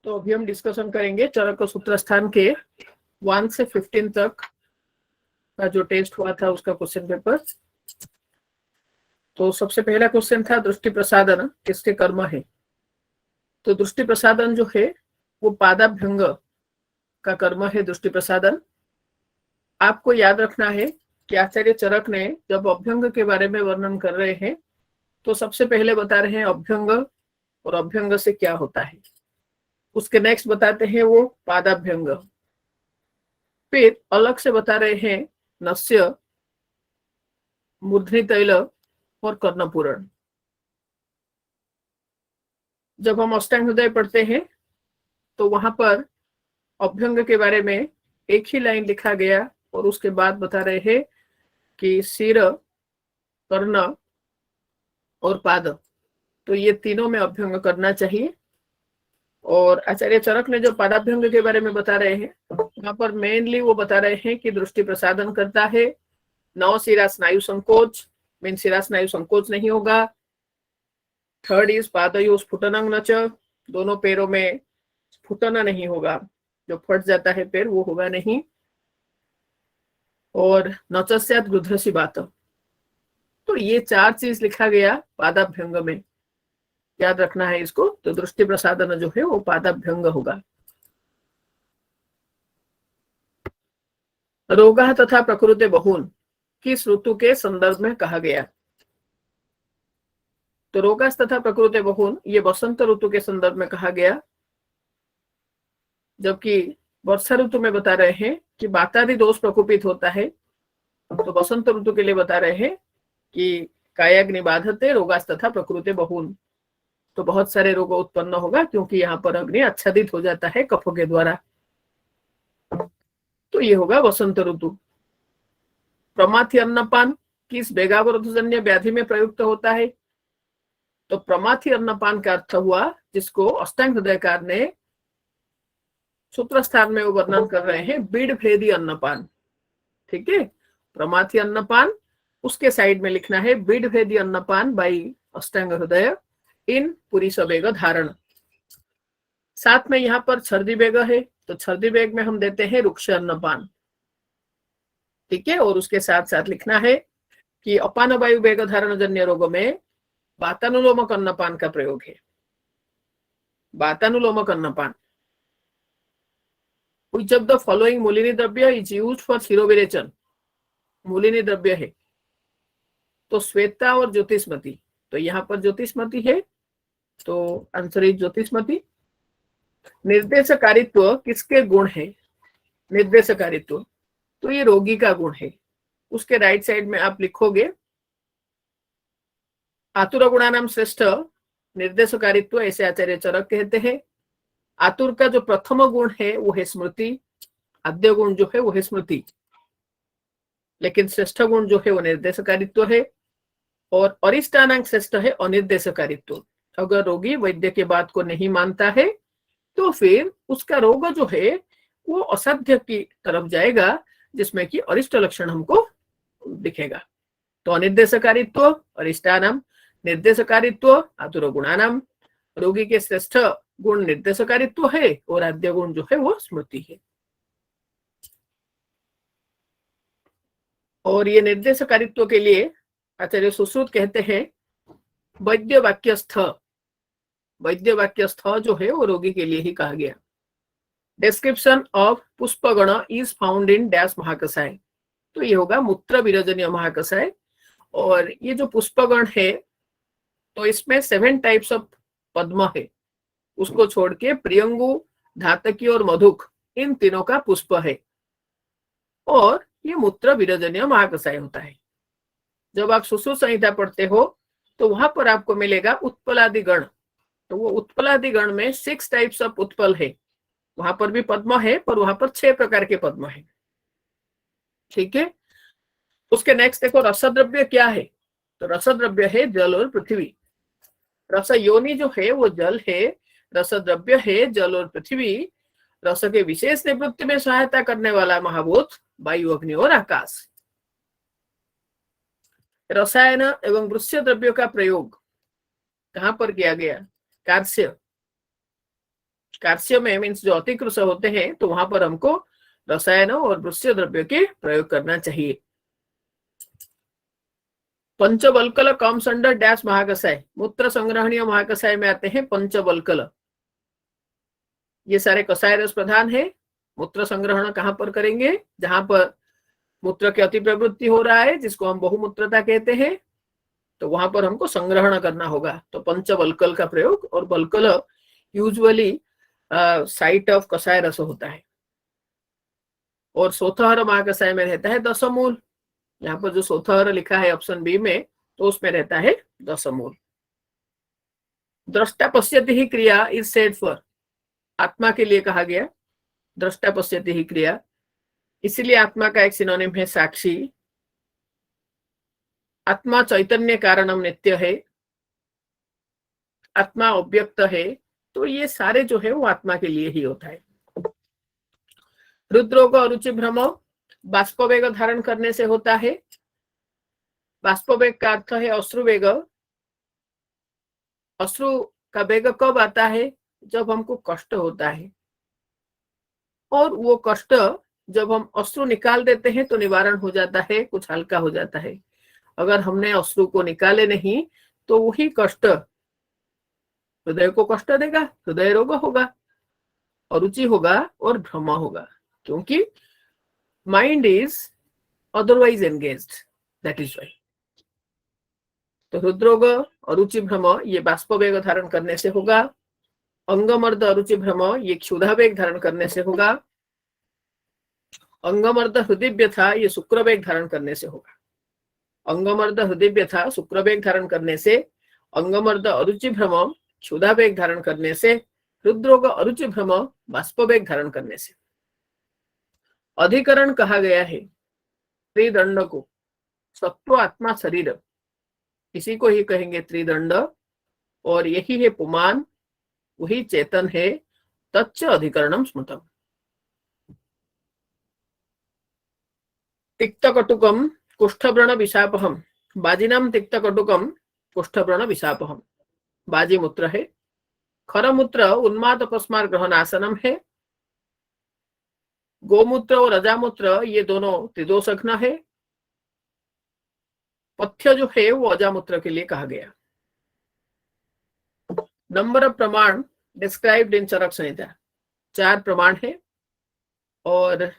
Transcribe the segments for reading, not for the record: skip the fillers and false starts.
तो अभी हम डिस्कशन करेंगे चरक सूत्र स्थान के 1 से 15 तक का जो टेस्ट हुआ था उसका क्वेश्चन पेपर। तो सबसे पहला क्वेश्चन था दृष्टि प्रसादन किसके कर्म है। तो दृष्टि प्रसादन जो है वो पादाभ्यंग का कर्म है। दृष्टि प्रसादन आपको याद रखना है कि आचार्य चरक ने जब अभ्यंग के बारे में वर्णन कर रहे हैं तो सबसे पहले बता रहे हैं अभ्यंग और अभ्यंग से क्या होता है। उसके नेक्स्ट बताते हैं वो पादाभ्यंग, फिर अलग से बता रहे हैं नस्य, मूर्धनि तैल और कर्णपूरण। जब हम अष्टांग हृदय पढ़ते हैं तो वहां पर अभ्यंग के बारे में एक ही लाइन लिखा गया और उसके बाद बता रहे हैं कि सिर, कर्ण और पाद, तो ये तीनों में अभ्यंग करना चाहिए। और आचार्य चरक ने जो पादाभ्यंग के बारे में बता रहे हैं वहां पर मेनली वो बता रहे हैं कि दृष्टि प्रसादन करता है, नौ सिरा स्नायु संकोच, मीन सिरा स्नायु संकोच नहीं होगा। थर्ड इज पादयो स्फुटनंग नच, दोनों पैरों में स्फुटन नहीं होगा, जो फट जाता है पैर वो होगा नहीं। और नचस्यात गृध्रसी बात, तो ये चार चीज लिखा गया पादाभ्यंग में, याद रखना है इसको। तो दृष्टि प्रसादन जो है वो पादाभ्यंग होगा। रोगा तथा प्रकृति बहुन किस ऋतु के संदर्भ में कहा गया। तो रोगास तथा प्रकृति बहुन ये वसंत ऋतु के संदर्भ में कहा गया, जबकि वर्षा ऋतु में बता रहे हैं कि वातादि दोष प्रकोपित होता है। तो वसंत ऋतु के लिए बता रहे हैं कि कायाग्नि बाधते रोगास तथा प्रकृति बहुन, तो बहुत सारे रोग उत्पन्न होगा क्योंकि यहाँ पर अग्नि आच्छादित हो जाता है कफों के द्वारा। तो ये होगा वसंत ऋतु। प्रमाथि अन्नपान किस बेगावरोधजन्य व्याधि में प्रयुक्त होता है। तो प्रमाथि अन्नपान का अर्थ हुआ जिसको अष्टांग हृदयकार ने सूत्र स्थान में वो वर्णन कर रहे हैं बीड़ भेदी अन्नपान। ठीक है, प्रमाथि अन्नपान, उसके साइड में लिखना है बीड़ भेदी अन्नपान बाई अष्टांग हृदय इन पुरी सवेग धारण। साथ में यहाँ पर छर्दी बेग है, तो छर्दी बेग में हम देते हैं रुक्ष अन्नपान। ठीक है, और उसके साथ साथ लिखना है कि अपान वायु बेग धारण जन्य रोग में वातानुलोमक अन्नपान का प्रयोग है। वातानुलोमक अन्नपान, which of the following मूलिनी द्रव्य is used for शिरोविरेचन। मूलिनी द्रव्य है तो श्वेता और ज्योतिष्मति, तो यहाँ पर ज्योतिष्मति है तो आंसर इज ज्योतिष्मति। निर्देशकारित्व किसके गुण है। निर्देशकारित्व तो ये रोगी का गुण है। उसके राइट साइड में आप लिखोगे आतुर गुणानाम श्रेष्ठ निर्देशकारित्व, ऐसे आचार्य चरक कहते हैं। आतुर का जो प्रथम गुण है वो है स्मृति, आद्य गुण जो है वो है स्मृति, लेकिन श्रेष्ठ गुण जो है वो निर्देशकारित्व है। और अरिष्टानांग श्रेष्ठ है अनिर्देशकारित्व। अगर रोगी वैद्य के बात को नहीं मानता है तो फिर उसका रोग जो है वो असाध्य की तरफ जाएगा, जिसमें कि अरिष्ट लक्षण हमको दिखेगा। तो अनिर्देशकारित्व अरिष्टानाम, निर्देशकारित्व आतुर गुणानाम। रोगी के श्रेष्ठ गुण निर्देशकारित्व है और आद्य गुण जो है वो स्मृति है। और ये निर्देशकारित्व के लिए आचार्य सुश्रुत कहते हैं वैद्य वाक्यस्थ। वैद्य वाक्यस्थ जो है वो रोगी के लिए ही कहा गया। डिस्क्रिप्शन ऑफ पुष्पगण इज फाउंड इन डैश महाकषाय, तो ये होगा मूत्र विरजनीय महाकषाय। और ये जो पुष्पगण है तो इसमें 7 टाइप्स ऑफ पद्म है, उसको छोड़ के प्रियंगु, धातकी और मधुक इन तीनों का पुष्प है। और ये मूत्र विरजनीय महाकषाय होता है। जब आप सुश्रुत संहिता पढ़ते हो तो वहां पर आपको मिलेगा उत्पलादि गण, तो वो उत्पलादि गण में 6 टाइप्स ऑफ उत्पल है। वहां पर भी पद्म है पर वहां पर 6 प्रकार के पद्म है। ठीक है, उसके नेक्स्ट देखो रसद्रव्य क्या है। तो रसद्रव्य है जल और पृथ्वी। रस योनि जो है वो जल है, रसद्रव्य है जल और पृथ्वी। रस के विशेष निवृत्ति में सहायता करने वाला महाभूत वायु, अग्नि और आकाश। रसायन एवं वृक्ष द्रव्यों का प्रयोग कहां पर किया गया। कार्स्य, कार्स्य में मीन्स जो अतिकृश होते हैं, तो वहां पर हमको रसायनों और वृष्य द्रव्यों के प्रयोग करना चाहिए। पंचबल्कल कम्स अंडर डैश महाकसाय, मूत्र संग्रहणीय महाकसाय में आते हैं पंचबल्कल। ये सारे कसाय रस प्रधान है। मूत्र संग्रहण कहां पर करेंगे? जहां पर मूत्र की अति प्रवृत्ति हो रहा है, जिसको हम बहुमूत्रता कहते हैं, तो वहां पर हमको संग्रहण करना होगा। तो पंचबल्कल का प्रयोग, और बल्कल यूजुअली साइट ऑफ कसाय रस होता है। और सोथहर महाकसाय में रहता है दशमूल। यहाँ पर जो सोथहर लिखा है ऑप्शन बी में, तो उसमें रहता है दशमूल। दृष्टा पश्यति ही क्रिया इज सेड फॉर, आत्मा के लिए कहा गया दृष्टा पश्यति ही क्रिया, इसीलिए आत्मा का एक सिनोनिम है साक्षी। आत्मा चैतन्य कारणम नित्य है, आत्मा अव्यक्त है, तो ये सारे जो है वो आत्मा के लिए ही होता है। रुद्रोग अरुचि भ्रम बाष्पवेग धारण करने से होता है। बाष्पवेग का अर्थ है अश्रुवेग। अश्रु का वेग कब आता है? जब हमको कष्ट होता है, और वो कष्ट जब हम अश्रु निकाल देते हैं तो निवारण हो जाता है, कुछ हल्का हो जाता है। अगर हमने अश्रु को निकाले नहीं तो वही कष्ट हृदय को कष्ट देगा, हृदय रोग होगा, अरुचि होगा और भ्रम होगा, क्योंकि mind is otherwise engaged, that is why. तो हृदरोग अरुचि भ्रम ये बाष्पवेग धारण करने से होगा। अंगमर्द अरुचि भ्रम ये क्षुधावेग धारण करने से होगा। अंगमर्द हृदय व्यथा ये शुक्रवेग धारण करने से होगा। अंगमर्द हृदय व्यथा शुक्रवेग धारण करने से, अंगमर्द अरुचि भ्रम क्षुधावेग धारण करने से, हृदरोग अरुचि भ्रम बाष्पवेग धारण करने से। अधिकरण कहा गया है त्रिदंड को, सत्व आत्मा शरीर, इसी को ही कहेंगे त्रिदंड, और यही है पुमान, वही चेतन है। तच्च अधिकरणम स्मृतम। तिक्तकटुकम कुष्ठव्रण विशापहम, बाजिनाम तिक्तकटुकम कुष्ठव्रण विशापहम, बाजी मूत्र है। खरमूत्र उन्माद अपस्मार ग्रहणासनम है। गोमूत्र और अजामूत्र ये दोनों त्रिदोषघ्न है। पथ्य जो है वो अजामूत्र के लिए कहा गया। नंबर ऑफ प्रमाण डिस्क्राइब्ड इन चरक संहिता, 4 प्रमाण है, और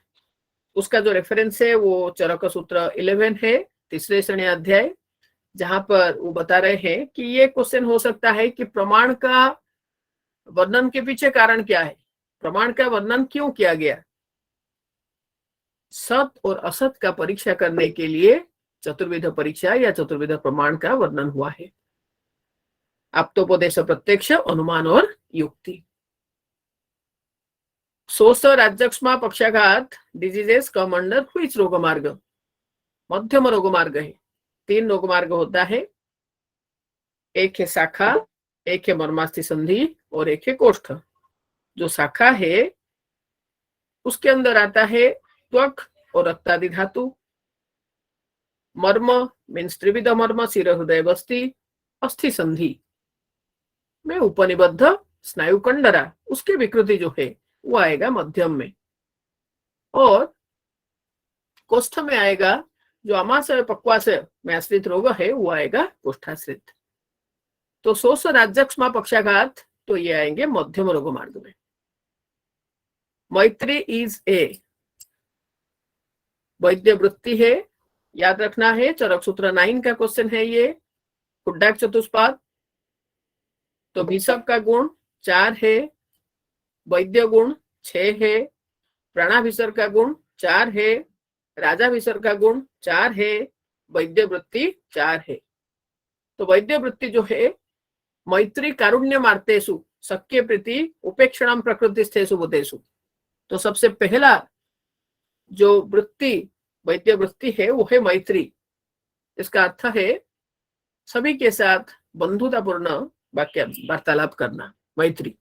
उसका जो रेफरेंस है वो चरक सूत्र 11 है, 3 श्रेणी अध्याय, जहां पर वो बता रहे हैं कि ये क्वेश्चन हो सकता है कि प्रमाण का वर्णन के पीछे कारण क्या है, प्रमाण का वर्णन क्यों किया गया। सत और असत का परीक्षा करने के लिए चतुर्विध परीक्षा या चतुर्विध प्रमाण का वर्णन हुआ है। आप्तोपदेश, प्रत्यक्ष, अनुमान और युक्ति। शोष राज्यक्ष्मा पक्षाघात डिजीजेस कम अंडर व्हिच रोग मार्ग? मध्यम रोग मार्ग है। 3 रोग मार्ग होता है, एक है शाखा, एक है मर्मास्थि संधि और एक है कोष्ठ। जो शाखा है उसके अंदर आता है त्वक और रक्तादि धातु। मर्म मीन्स त्रिविध मर्म, शिर हृदय बस्ती। अस्थि संधि में उपनिबद्ध स्नायु कंडरा, उसकी विकृति जो है वो आएगा मध्यम में। और कोष्ठ में आएगा जो अमाशय पक्वाशय में आश्रित रोग है वो आएगा कोष्ठाश्रित। तो शोष राज्यक्ष्मा पक्षाघात तो ये आएंगे मध्यम रोग मार्ग में। मैत्री इज ए वैद्य वृत्ति है, याद रखना है। चरक सूत्र 9 का क्वेश्चन है ये, खुड्डाक चतुष्पाद। तो भीषक का गुण 4 है, वैद्य गुण 6 है, प्राणाभिसर का गुण 4 है, राजाभिसर का गुण 4 है, वैद्य वृत्ति 4 है। तो वैद्य वृत्ति जो है मैत्री कारुण्य मार्तेषु शक्य प्रीति उपेक्षणम प्रकृतिस्थेषु बुद्धेषु। तो सबसे पहला जो वृत्ति वैद्य वृत्ति है वो है मैत्री। इसका अर्थ है सभी के साथ बंधुतापूर्ण वाक्य वार्तालाप करना, मैत्री।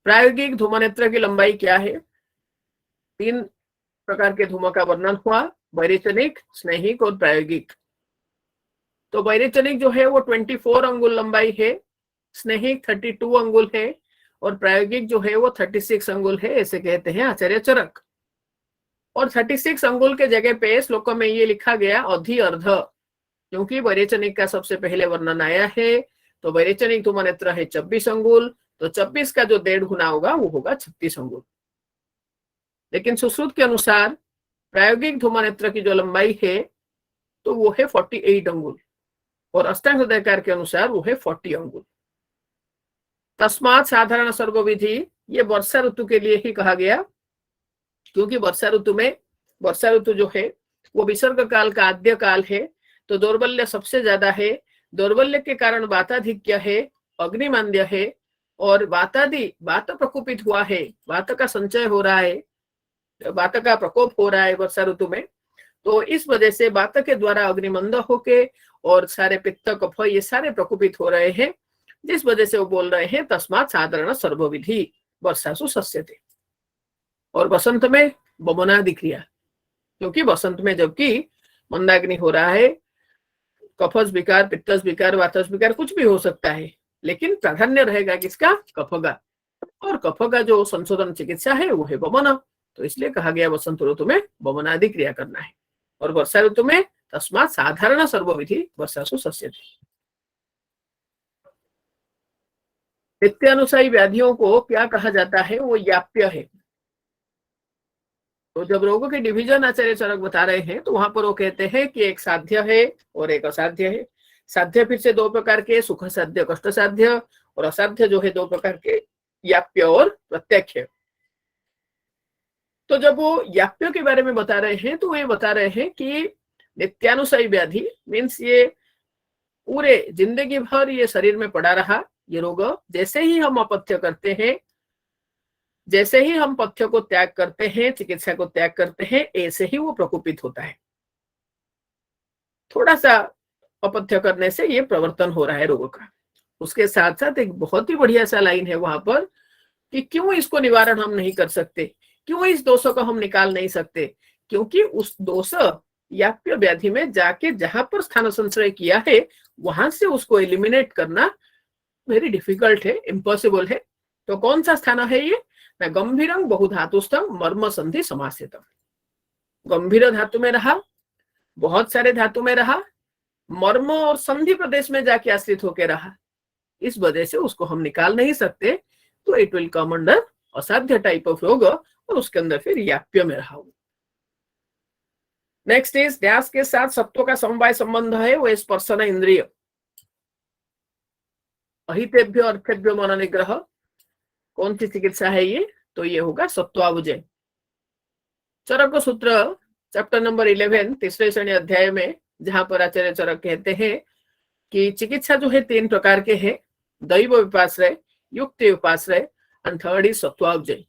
प्रायोगिक धूमनेत्र की लंबाई क्या है? 3 प्रकार के धूम का वर्णन हुआ, वैरिचनिक, स्नेहिक और प्रायोगिक। तो वैरिचनिक जो है वो 24 अंगुल लंबाई है, स्नेहिक 32 अंगुल है और प्रायोगिक जो है वो 36 अंगुल है, ऐसे कहते हैं आचार्य चरक। और 36 अंगुल के जगह पे श्लोकों में ये लिखा गया अधि अर्ध, क्योंकि वैरेचनिक का सबसे पहले वर्णन आया है। तो वैरेचनिक धूमनेत्र है 24 अंगुल, तो 24 का जो 1.5 गुना होगा वो होगा 36 अंगुल। लेकिन सुश्रुत के अनुसार प्रायोगिक धूमनेत्र की जो लंबाई है तो वो है 48 अंगुल और अष्टांग हृदयकार के अनुसार वो है 40 अंगुल। तस्मात साधारण सर्ग विधि, ये वर्षा ऋतु के लिए ही कहा गया, क्योंकि वर्षा ऋतु में, वर्षा ऋतु जो है वो विसर्ग काल का आद्य काल है, तो दौर्बल्य सबसे ज्यादा है। दौर्बल्य के कारण वाताधिक्य है, अग्निमांद्य है और वातादि वात प्रकोपित हुआ है, वात का संचय हो रहा है, वात का प्रकोप हो रहा है वर्षा ऋतु में। तो इस वजह से वात के द्वारा अग्निमंद होके और सारे पित्त कफ ये सारे प्रकोपित हो रहे हैं, जिस वजह से वो बोल रहे हैं तस्मात् साधारण सर्वविधि वर्षासु सस्यते। और बसंत में बमनादि क्रिया, क्योंकि बसंत में जबकि मंदाग्नि हो रहा है, कफस विकार, पित्तस विकार, वातस विकार कुछ भी हो सकता है, लेकिन प्राधान्य रहेगा किसका? कफ का। और कफ का जो संशोधन चिकित्सा है वो है बमन, तो इसलिए कहा गया वसंत ऋतु में बमनादि क्रिया करना है। और वर्षा ऋतु में तस्मात् साधारण सर्वविधि वर्षासु सस्यते। नित्यानुसायी व्याधियों को क्या कहा जाता है? वो याप्य है। तो जब रोगों के डिवीजन आचार्य चरक बता रहे हैं तो वहां पर वो कहते हैं कि एक साध्य है और एक असाध्य है। साध्य फिर से 2 प्रकार के, सुख साध्य, कष्ट साध्य, और असाध्य जो है 2 प्रकार के, याप्य और प्रत्यक्ष। तो जब वो याप्य के बारे में बता रहे हैं तो ये बता रहे हैं कि नित्यानुसायी व्याधि मीन्स ये पूरे जिंदगी भर ये शरीर में पड़ा रहा, ये रोग जैसे ही हम अपथ्य करते हैं, जैसे ही हम पथ्य को त्याग करते हैं, चिकित्सा को त्याग करते हैं, ऐसे ही वो प्रकोपित होता है। थोड़ा सा अपथ्य करने से ये प्रवर्तन हो रहा है रोग का। उसके साथ साथ एक बहुत ही बढ़िया सा लाइन है वहां पर कि क्यों इसको निवारण हम नहीं कर सकते, क्यों इस दोष को हम निकाल नहीं सकते? क्योंकि उस दोष याप्य व्याधि में जाके जहां पर स्थान संश्रय किया है वहां से उसको एलिमिनेट करना वेरी डिफिकल्ट है, इम्पॉसिबल है। तो कौन सा स्थान है ये? न गंभीरं बहुधातुस्थम मर्म संधि समासितम। गंभीर धातु में रहा, बहुत सारे धातु में रहा, मर्म और संधि प्रदेश में जाके आश्रित होकर रहा, इस वजह से उसको हम निकाल नहीं सकते। तो इट विल कम अंडर असाध्य टाइप ऑफ रोग और उसके अंदर फिर याप्य में रहा। नेक्स्ट इज ड्यास के साथ सत्व का समवाय संबंध है, वो स्पर्शन इंद्रिय। अहितेभ्यो अर्थेभ्यो मन निग्रह, कौन सी चिकित्सा है ये? तो ये होगा सत्वावजय। चरक सूत्र चैप्टर नंबर 11 तीसरे श्रेणी अध्याय में, जहां पर आचार्य चरक कहते हैं कि चिकित्सा जो है 3 प्रकार के हैं, दैव विपाश्रय, युक्ति विपाश्रय एंड थर्ड इज सत्वावजय।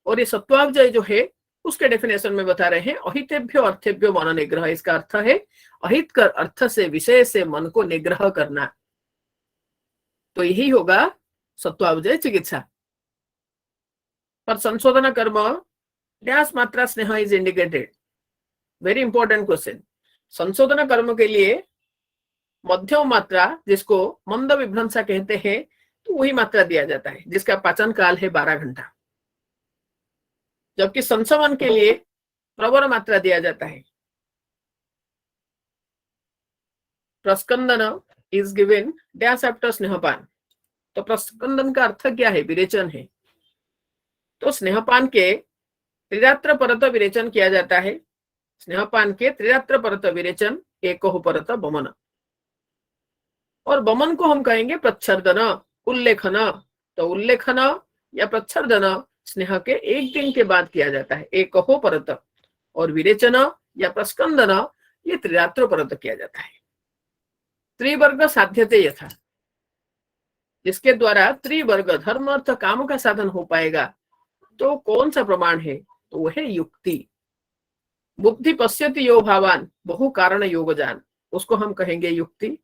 और ये सत्वावजय जो है उसके डेफिनेशन में बता रहे हैं अहितेभ्यो अर्थेभ्यो मन निग्रह। इसका अर्थ है अहित कर अर्थ से, विषय से मन को निग्रह करना, तो यही होगा सत्वावजय चिकित्सा। पर संशोधन कर्म ड्यास मात्रा स्नेह is indicated, very important question. संशोधन कर्म के लिए मध्यम मात्रा, जिसको मंद विभ्रंसा कहते हैं, तो वही मात्रा दिया जाता है जिसका पाचन काल है 12 घंटा। जबकि संशमन के लिए प्रवर मात्रा दिया जाता है। प्रस्कंदन इज गिवन डैश आफ्टर स्नेहपान। तो प्रस्कंदन का अर्थ क्या है? विरेचन है। तो स्नेहपान के त्रिरात्र परत विरेचन किया जाता है। स्नेहपान के त्रिरात्र परत विरेचन, एक परत बमन, और बमन को हम कहेंगे प्रच्छर्दन, उल्लेखन। तो उल्लेखन या प्रच्छर्दन स्नेह के 1 दिन के बाद किया जाता है, एक परत, और विरेचन या प्रस्कंदन ये त्रिरात्र परत किया जाता है। त्रिवर्ग साध्यते यथा, जिसके द्वारा त्रिवर्ग धर्म अर्थ काम का साधन हो पाएगा। तो कौन सा प्रमाण है? तो वह है युक्ति। बुद्धि पश्यति यो भावान बहु कारण योगजान, उसको हम कहेंगे युक्ति।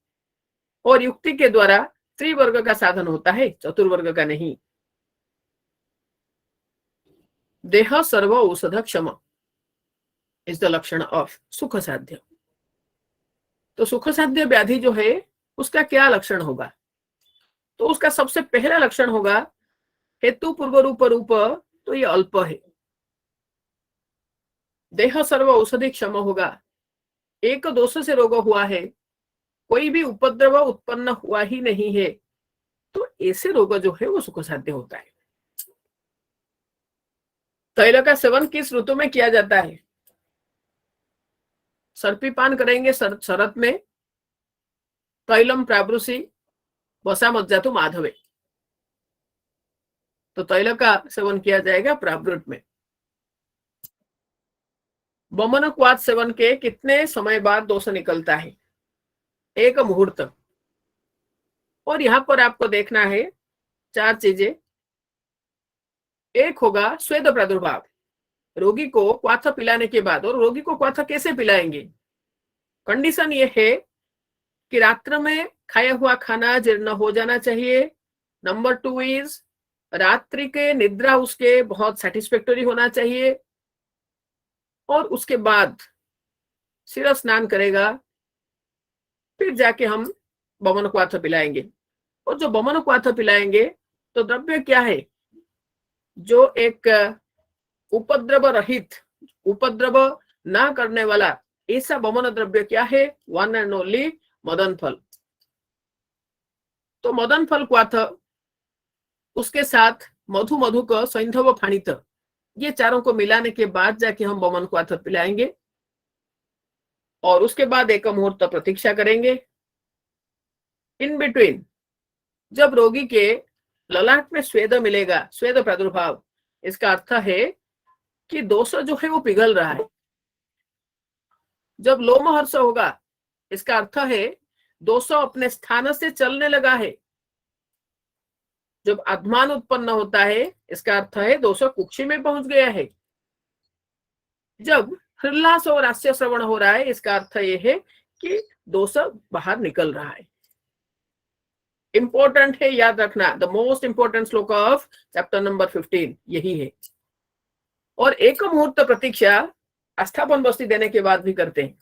और युक्ति के द्वारा त्रिवर्ग का साधन होता है, चतुर्वर्ग का नहीं। देह सर्व औषध क्षम इज द लक्षण ऑफ सुख साध्य। तो सुख साध्य व्याधि जो है उसका क्या लक्षण होगा? तो उसका सबसे पहला लक्षण होगा हेतु पूर्व रूप रूप, तो ये अल्प है। देह सर्व औषधि क्षम होगा, एक दोष से रोग हुआ है, कोई भी उपद्रव उत्पन्न हुआ ही नहीं है, तो ऐसे रोग जो है वो सुख साध्य होता है। तैल का सेवन किस ऋतु में किया जाता है? सर्पीपान करेंगे शरत में, तैलम प्रावृषि वसा मज्जातु माधवे, तो तैल का सेवन किया जाएगा प्रावृत में। वमन क्वाथ सेवन के कितने समय बाद दोष निकलता है? एक मुहूर्त। और यहां पर आपको देखना है 4 चीजें। एक होगा स्वेद प्रादुर्भाव, रोगी को क्वाथ पिलाने के बाद। और रोगी को क्वाथ कैसे पिलाएंगे? कंडीशन ये है कि रात्र में खाया हुआ खाना जीर्ण हो जाना चाहिए। नंबर 2 इज रात्रि के निद्रा उसके बहुत सेटिस्फैक्टरी होना चाहिए। और उसके बाद सिर स्नान करेगा, फिर जाके हम बमन क्वाथ पिलाएंगे। और जो बमन क्वाथ पिलाएंगे तो द्रव्य क्या है? जो एक उपद्रव रहित, उपद्रव ना करने वाला ऐसा बमन द्रव्य क्या है? वन एंड ओनली मदन फल। तो मदन फल क्वाथ, उसके साथ मधु मधुक सैंधव फाणित, ये चारों को मिलाने के बाद जाके हम बमन क्वाथ पिलाएंगे। और उसके बाद एक मुहूर्त प्रतीक्षा करेंगे। इन बिटवीन जब रोगी के ललाट में स्वेद मिलेगा, स्वेद प्रादुर्भाव, इसका अर्थ है कि दोष जो है वो पिघल रहा है। जब लोमहर्ष होगा, इसका अर्थ है दोष अपने स्थान से चलने लगा है। जब आत्मान उत्पन्न होता है, इसका अर्थ है दोष कुक्षी में पहुंच गया है। जब हृल्लास और हास्य श्रवण हो रहा है, इसका अर्थ यह है कि दोष बाहर निकल रहा है। इंपॉर्टेंट है, याद रखना, द मोस्ट इंपॉर्टेंट श्लोक ऑफ चैप्टर नंबर 15 यही है। और एक मुहूर्त प्रतीक्षा आस्थापन बस्ती देने के बाद भी करते हैं।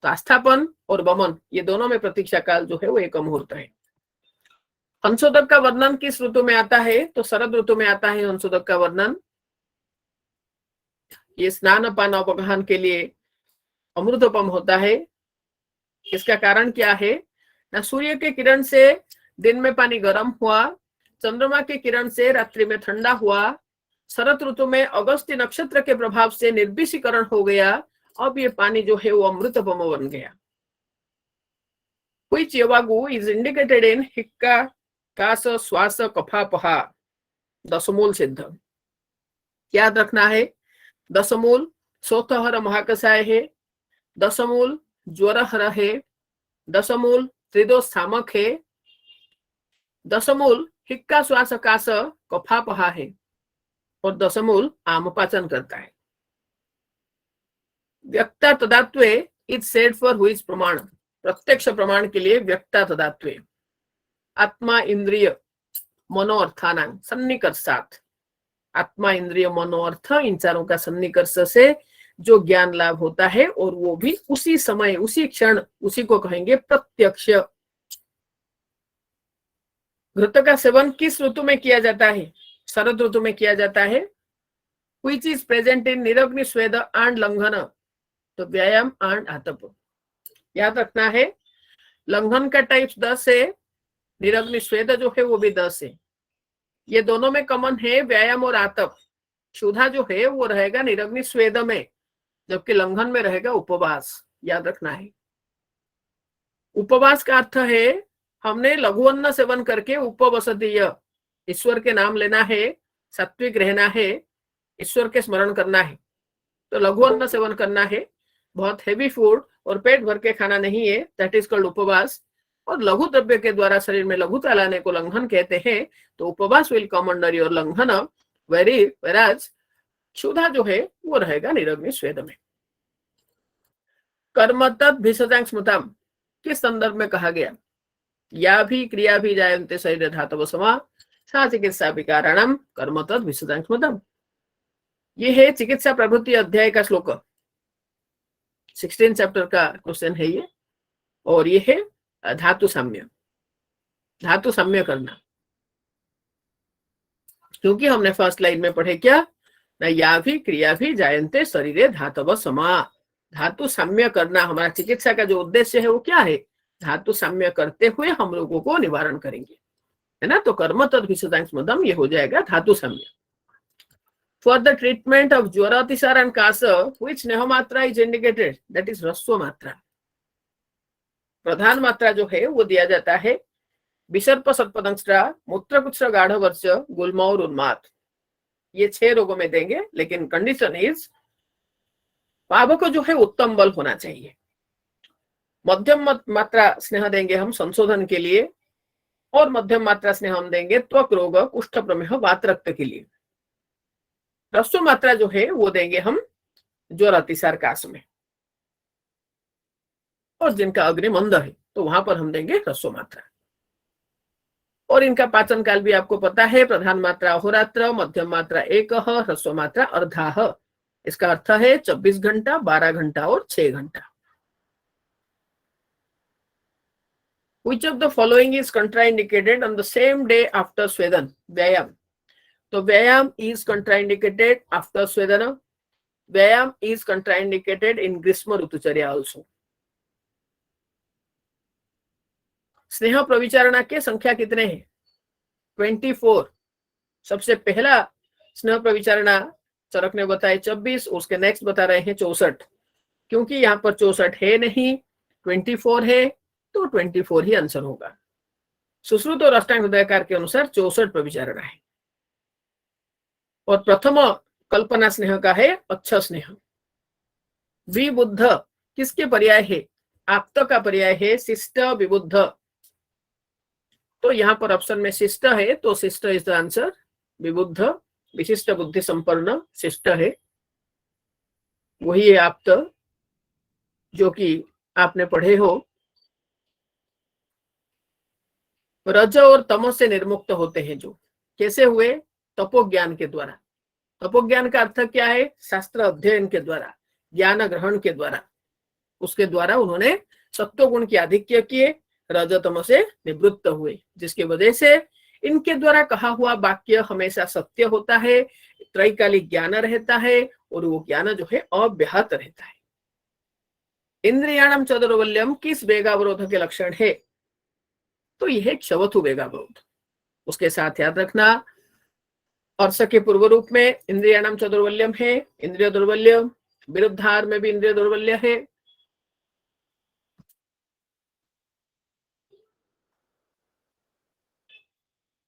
तो आस्थापन और वमन, ये दोनों में प्रतीक्षा काल जो है वो एक मुहूर्त है। संशोधक का वर्णन किस ऋतु में आता है? तो शरद ऋतु में आता है संशोधक का वर्णन। ये स्नान पान अपगहन के लिए अमृतोपम होता है। इसका कारण क्या है? ना सूर्य के किरण से दिन में पानी गर्म हुआ, चंद्रमा के किरण से रात्रि में ठंडा हुआ, शरद ऋतु में अगस्त्य नक्षत्र के प्रभाव से निर्विषीकरण हो गया, अब ये पानी जो है वो अमृतोपम बन गया। Which Yavagu is indicated in हिक्का कास श्वास कफापहा, दशमूल सिद्ध। याद रखना है, दशमूल सोतहर महाकषाय है, दशमूल ज्वरहर है, दशमूल त्रिदोष सामक है, दशमूल हिक्का श्वास कास कफापहा है, और दशमूल आमपाचन करता है। व्यक्ता तदात्वे इज सेड फॉर हुइज प्रमाण, प्रत्यक्ष प्रमाण के लिए व्यक्ता तदात्वे। आत्मा इंद्रिय मनोअर्थानां सन्निकर्षात्, आत्मा इंद्रिय मनोअर्थ, इन चारों का सन्निकर्ष से जो ज्ञान लाभ होता है, और वो भी उसी समय उसी क्षण, उसी को कहेंगे प्रत्यक्ष। घृत का सेवन किस ऋतु में किया जाता है? शरद ऋतु में किया जाता है। Which is present in निरग्नि स्वेद एंड लंघन, तो व्यायाम एंड आतप। याद रखना है, लंघन का टाइप्स 10 है, निरग्नि स्वेद जो है वो भी 10 है। ये दोनों में कॉमन है व्यायाम और आतप। क्षुधा जो है वो रहेगा निरग्नि स्वेद में, जबकि लंघन में रहेगा उपवास। याद रखना है, उपवास का अर्थ है हमने लघु अन्न सेवन करके उपवसतीय, ईश्वर के नाम लेना है, सात्विक रहना है, ईश्वर के स्मरण करना है। तो लघु अन्न सेवन करना है, बहुत हेवी फूड और पेट भर के खाना नहीं है, दैट इज कॉल्ड उपवास। और लघु द्रव्य के द्वारा शरीर में लघुता लाने को लंघन कहते हैं। तो उपवास विल कम अंडर योर लंघन, वेराज क्षुधा जो है वो रहेगा निरग्नि स्वेद में। कर्म तत् भिषजां स्मृताम किस संदर्भ में कहा गया? या भी क्रिया भी जायन्ते शरीर धातव समा सा चिकित्सा विकारणम कर्म तत् भिषजां स्मृतम। ये है चिकित्सा प्रवृत्ति अध्याय का श्लोक, 16 चैप्टर का क्वेश्चन है ये। और ये है धातु साम्य। धातु साम्य करना, क्योंकि हमने फर्स्ट लाइन में पढ़े क्या, न या भी क्रिया भी जायन्ते शरीरे धातव समा। धातु साम्य करना हमारा चिकित्सा का जो उद्देश्य है वो क्या है, धातु साम्य करते हुए हम लोगों को निवारण करेंगे, है ना। तो कर्म तद विशेषांशमदम ये हो जाएगा धातु साम्य। फॉर द ट्रीटमेंट ऑफ ज्वर अतिसार एंड कास व्हिच स्नेह मात्रा इज इंडिकेटेड, दैट इज ह्रस्व मात्रा। प्रधान मात्रा जो है वो दिया जाता है विसर्प सर्पदंष्ट्रा मूत्रकुच्छ गाढ़वर्च गुल्म और उन्माद, ये 6 रोगों में देंगे, लेकिन कंडीशन इज पावक जो है उत्तम बल होना चाहिए। मध्यम मात्रा स्नेह देंगे हम संशोधन के लिए, और मध्यम मात्रा स्नेह हम देंगे त्वक रोग कुष्ठ प्रमेह वात रक्त के लिए। ह्रस्व मात्रा जो है वो देंगे हम ज्वर अतिसार कास में, और जिनका अग्नि मंद है तो वहां पर हम देंगे ह्रस्व मात्रा। और इनका पाचन काल भी आपको पता है, प्रधान मात्रा अहोरात्र, मध्यम मात्रा 1, ह्रस्व मात्रा अर्धाह। इसका अर्थ है 24 घंटा, 12 घंटा और 6 घंटा। Which of the following is contraindicated on the same day after स्वेदन, व्यायाम। तो व्यायाम is contraindicated after स्वेदन, व्यायाम is contraindicated in ग्रीष्म ऋतुचर्या also। स्नेह प्रविचारणा के संख्या कितने हैं, 24। सबसे पहला स्नेह प्रविचारणा चरक ने बताया 26, उसके नेक्स्ट बता रहे हैं 64, क्योंकि यहाँ पर 64 है नहीं, 24 है, तो 24 ही आंसर होगा। सुश्रुत और अष्टांग हृदयकार के अनुसार 64 प्रविचारणा है। और प्रथम कल्पना स्नेह का है अच्छा स्नेह। विबुद्ध किसके पर्याय है, आप्त का पर्याय है शिष्ट विबुद्ध। तो यहाँ पर ऑप्शन में शिष्ट है, तो शिष्ट इज द आंसर। विबुद्ध विशिष्ट बुद्धि संपन्न शिष्ट है, वही है आप्त, जो कि आपने पढ़े हो। रज और तमो से निर्मुक्त होते हैं जो, कैसे हुए, तपोज्ञान के द्वारा। तपोज्ञान का अर्थ क्या है, शास्त्र अध्ययन के द्वारा, ज्ञान ग्रहण के द्वारा, उसके द्वारा उन्होंने सत्व गुण के आधिक्य किए, रजतम से निवृत्त हुए, जिसकी वजह से इनके द्वारा कहा हुआ वाक्य हमेशा सत्य होता है, त्रैकालिक ज्ञान रहता है, और वो ज्ञान जो है अव्याहत रहता है। इंद्रियाणम चतुर्वल्यम किस वेगावरोध के लक्षण है, तो यह क्षवथु वेगावरोध। उसके साथ याद रखना अर्श के पूर्व रूप में इंद्रियाणम चतुर्वल्यम है, इंद्रिय दुर्वल्य, विरुद्धार में भी इंद्रिय दुर्वल्य है।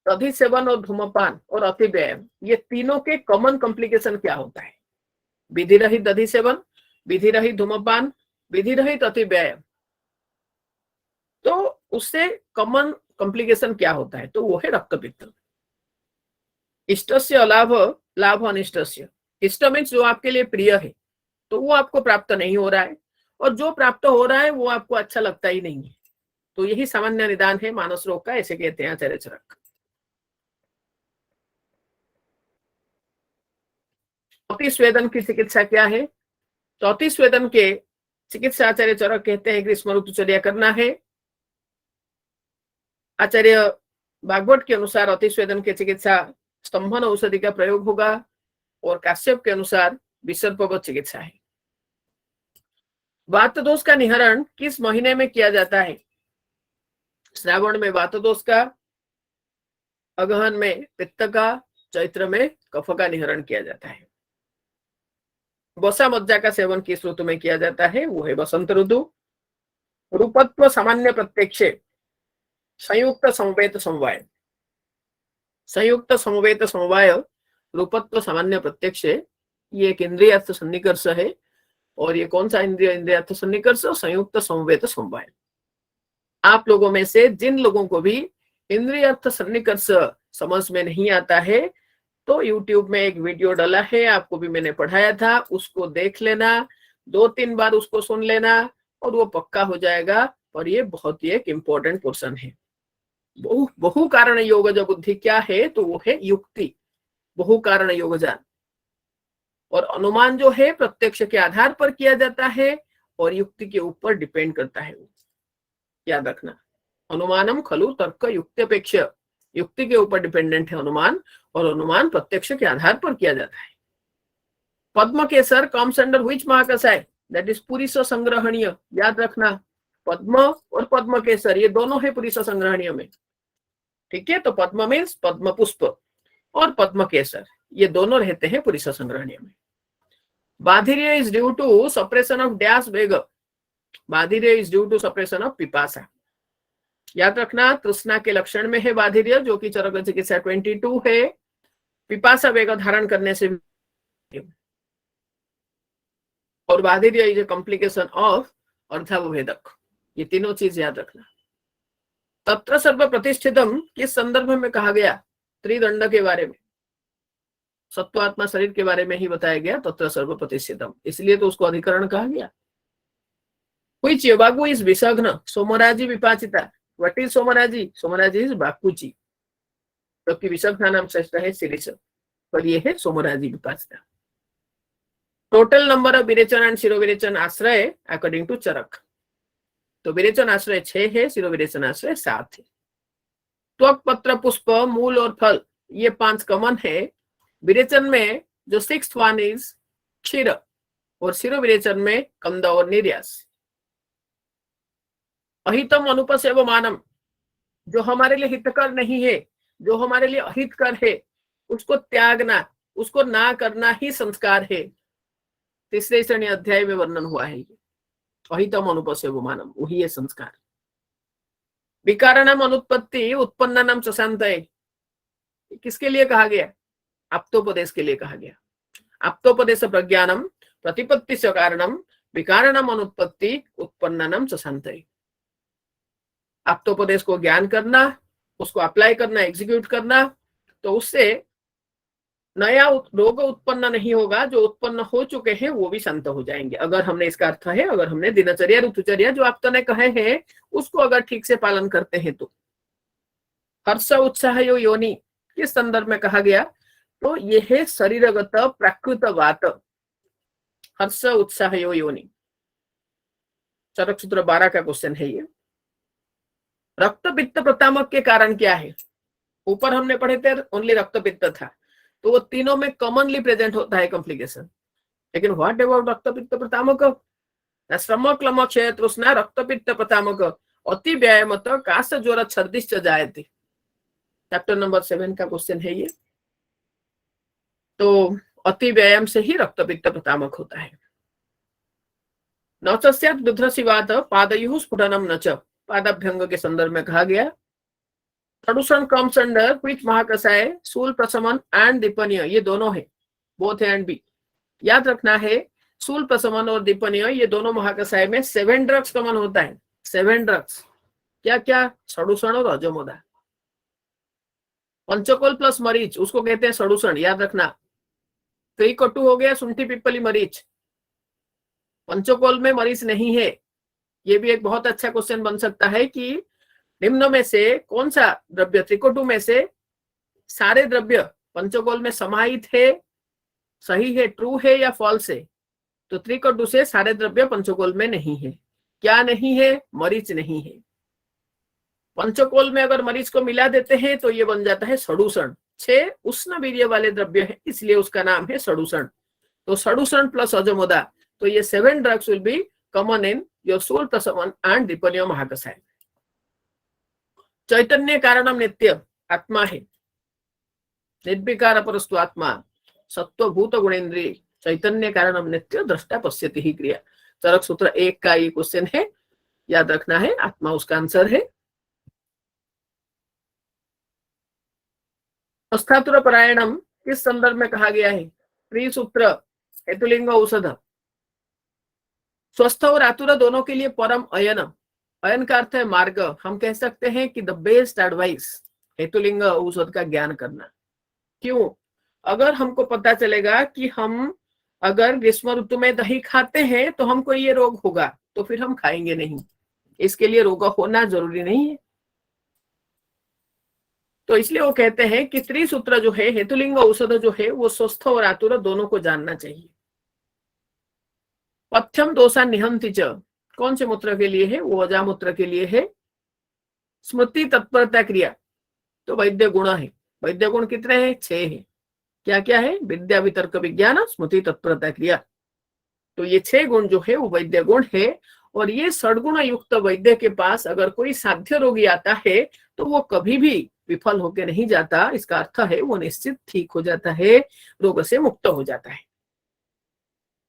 अधिसेवन और धूमपान और अतिव्यायाम, ये तीनों के कॉमन कॉम्प्लिकेशन क्या होता है, विधि रहित अधिसेवन, विधि रहित धूमपान, विधि रहित अतिव्यायाम, तो उससे कॉमन कॉम्प्लिकेशन क्या होता है, तो वो है रक्तपित्त। इष्टस्य अलाभ लाभ अनिष्टस्य, इष्ट मीन्स जो आपके लिए प्रिय है तो वो आपको प्राप्त नहीं हो रहा है, और जो प्राप्त हो रहा है वो आपको अच्छा लगता ही नहीं है, तो यही सामान्य निदान है मानस रोग का, ऐसे कहते हैं आचार्य चरक। अतिस्वेदन की चिकित्सा क्या है, तो अतिस्वेदन के चिकित्सा आचार्य चरक कहते हैं ग्रीष्म ऋतुचर्या करना है। आचार्य भागवत के अनुसार अतिस्वेदन की चिकित्सा स्तंभन औषधि का प्रयोग होगा, और काश्यप के अनुसार विसर्पवत चिकित्सा है। वात दोष का निहरण किस महीने में किया जाता है, श्रावण में वात दोष का, अगहन में पित्त का, चैत्र में कफ का निहरण किया जाता है। वसा मज्जा का सेवन किस ऋतु में किया जाता है, वो है वसंत ऋतु। रूपत्व सामान्य प्रत्यक्ष संयुक्त समवेत समवाय, संयुक्त समवेत समवाय रूपत्व सामान्य प्रत्यक्ष, ये एक इंद्रियार्थ सन्निकर्ष है। और ये कौन सा इंद्रियार्थ सन्निकर्ष, संयुक्त समवेत समवाय। आप लोगों में से जिन लोगों को भी इंद्रियार्थ सन्निकर्ष समझ में नहीं आता है, तो YouTube में एक वीडियो डाला है, आपको भी मैंने पढ़ाया था, उसको देख लेना, 2-3 बार उसको सुन लेना, और वो पक्का हो जाएगा। और ये बहुत ही एक इम्पोर्टेंट पोर्शन है। बहु कारण योगज बुद्धि क्या है, तो वो है युक्ति, बहु कारण योगजान। और अनुमान जो है प्रत्यक्ष के आधार पर किया जाता है, और युक्ति के ऊपर डिपेंड करता है, याद रखना। अनुमानम खलु तर्क युक्त्यपेक्ष, युक्ति के ऊपर डिपेंडेंट है अनुमान, और अनुमान प्रत्यक्ष के आधार पर किया जाता है। पद्म केसर कम्स अंडर व्हिच महाकसाय, दैट इज पुरीष संग्रहणीय। याद रखना, पद्म और पद्म केसर ये दोनों है पुरीष संग्रहणीय में, ठीक है। तो पद्म मीन्स पद्म पुष्प और पद्म केसर ये दोनों रहते हैं पुरीष संग्रहणीय में। बाधिर्य is due to suppression of dash वेग, बाधिर्य is due to suppression of पिपासा। याद रखना, तृष्णा के लक्षण में है बाधिर्य, जो कि चरक चिकित्सा 22 है, पिपासा वेग धारण करने से, और बाधिर्य इज ए कॉम्प्लिकेशन ऑफ अर्धावभेदक। ये तीनों चीज याद रखना। तत्र सर्व प्रतिष्ठितम किस संदर्भ में कहा गया? त्रिदंड के बारे में, सत्वात्मा शरीर के बारे में ही बताया गया, तत्र सर्व प्रतिष्ठितम, इसलिए तो उसको अधिकरण कहा गया। Which Yobagu is Visagna, सोमराजी विपाचिता। What is सोमराजी? सोमराजी इज बाकुची, जबकि विसग्ना नाम श्रेष्ठ है शिरीष, पर ये है सोमराजी विपाचिता। टोटल नंबर ऑफ विरेचन एंड शिरोविरेचन आश्रय अकॉर्डिंग टू चरक, तो विरेचन आश्रय 6 है, शिरोविरेचन आश्रय 7 है। त्वक, पत्र, पुष्प, मूल और फल ये 5 कॉमन है। विरेचन में जो 6th वन इज क्षीर, और शिरोविरेचन में कंद और निर्यास। अहितम अनुपसेव मानम, जो हमारे लिए हितकर नहीं है, जो हमारे लिए अहितकर है, उसको त्यागना, उसको ना करना ही संस्कार है। तीसरे श्रेणी अध्याय में वर्णन हुआ है ये। अहितम अनुपसेव मानम वही है संस्कार। विकाराणाम अनुत्पत्ति उत्पन्नानाम च शांतये, किसके लिए कहा गया? आप्तोपदेश के लिए कहा गया। आप्तोपदेश प्रज्ञानम प्रतिपत्ति च कारणम विकाराणाम अनुत्पत्ति उत्पन्नानाम च शांतये। आप्तोपदेश को ज्ञान करना, उसको अप्लाई करना, एग्जीक्यूट करना, तो उससे नया रोग उत्पन्न नहीं होगा, जो उत्पन्न हो चुके हैं वो भी शांत हो जाएंगे। अगर हमने, इसका अर्थ है अगर हमने दिनचर्या ऋतुचर्या जो आप तो ने कहे हैं उसको अगर ठीक से पालन करते हैं तो। हर्ष उत्साह यो योनि किस संदर्भ में कहा गया? तो ये है शरीरगत प्राकृत वात, हर्ष उत्साह यो योनि। चरक सूत्र 12 का क्वेश्चन है ये। रक्त पित्त प्रतामक के कारण क्या है? ऊपर हमने पढ़े थे ओनली रक्त पित्त था, तो वो तीनों में कॉमनली प्रेजेंट होता है कॉम्प्लिकेशन। लेकिन व्हाट अबाउट रक्त पित्त प्रतामक? श्रम क्लम क्षय तृष्णा रक्त पित्त प्रतामक अति व्यायामत काश ज्वर छर्दिश्च जायते। चैप्टर नंबर 7 का क्वेश्चन है ये। तो अति व्यायाम से ही रक्त पित्त प्रतामक होता है। न च स्यात् दुध्रसिवात पादयुः स्फुटनम न च, पादाभ्यंग के संदर्भ में कहा गया। प्रदूषण कम्स अंडर व्हिच महाकसाय, शूल प्रशमन एंड दीपनीय, ये दोनों है, बोथ ए एंड बी। याद रखना है शूल प्रशमन और दीपनीय ये दोनों महाकसाय में 7 ड्रग्स कॉमन होता है। 7 ड्रग्स क्या क्या? सडूषण और अजमोदा। पंचकोल प्लस मरीच उसको कहते हैं सडूषण, याद रखना। त्रिकटु हो गया शुंठी पिप्पली मरीच, पंचकोल में मरीच नहीं है। ये भी एक बहुत अच्छा क्वेश्चन बन सकता है कि निम्न में से कौन सा द्रव्य, त्रिकटु में से सारे द्रव्य पंचकोल में समाहित है, सही है, ट्रू है या फॉल्स है? तो त्रिकटु से सारे द्रव्य पंचकोल में नहीं है। क्या नहीं है? मरीच नहीं है। पंचकोल में अगर मरीच को मिला देते हैं तो ये बन जाता है सडूषण। 6 उष्ण वीर्य वाले द्रव्य है, इसलिए उसका नाम है सडूषण। तो सडूषण प्लस अजमोदा, तो ये 7 drugs will be common in your शूल प्रशमन एंड दीपनीय महाकसाय। चैतन्य कारणम नित्य आत्मा है, निर्विकार परस्तु आत्मा, सत्वभूत गुणेन्द्रिय, चैतन्य कारणम नित्य दृष्टा पश्यति ही क्रिया। चरक सूत्र 1 का ये क्वेश्चन है, याद रखना है, आत्मा उसका आंसर है। अस्थातुर परायणम किस संदर्भ में कहा गया है? त्रिसूत्र हेतुलिंग औषध। स्वस्थ और आतुर दोनों के लिए परम अयन, अयन का अर्थ है मार्ग। हम कह सकते हैं कि द बेस्ट एडवाइस हेतुलिंग औषध का ज्ञान करना। क्यों? अगर हमको पता चलेगा कि हम अगर ग्रीष्म ऋतु में दही खाते हैं तो हमको ये रोग होगा, तो फिर हम खाएंगे नहीं। इसके लिए रोग होना जरूरी नहीं है। तो इसलिए वो कहते हैं कि त्रिसूत्र जो है, हेतुलिंग औषध जो है, वो स्वस्थ और आतुर दोनों को जानना चाहिए। पथ्यम दोषा निहंति च, कौन से मूत्र के लिए है? वो अजामूत्र के लिए है। स्मृति तत्परता क्रिया तो वैद्य गुण है। वैद्य गुण कितने हैं? 6 हैं। क्या क्या है? विद्या, वितर्क, विज्ञान, स्मृति, तत्परता, क्रिया। तो ये 6 गुण जो है वो वैद्य गुण है। और ये सद्गुण युक्त वैद्य के पास अगर कोई साध्य रोगी आता है तो वो कभी भी विफल होकर नहीं जाता। इसका अर्थ है वो निश्चित ठीक हो जाता है, रोग से मुक्त हो जाता है।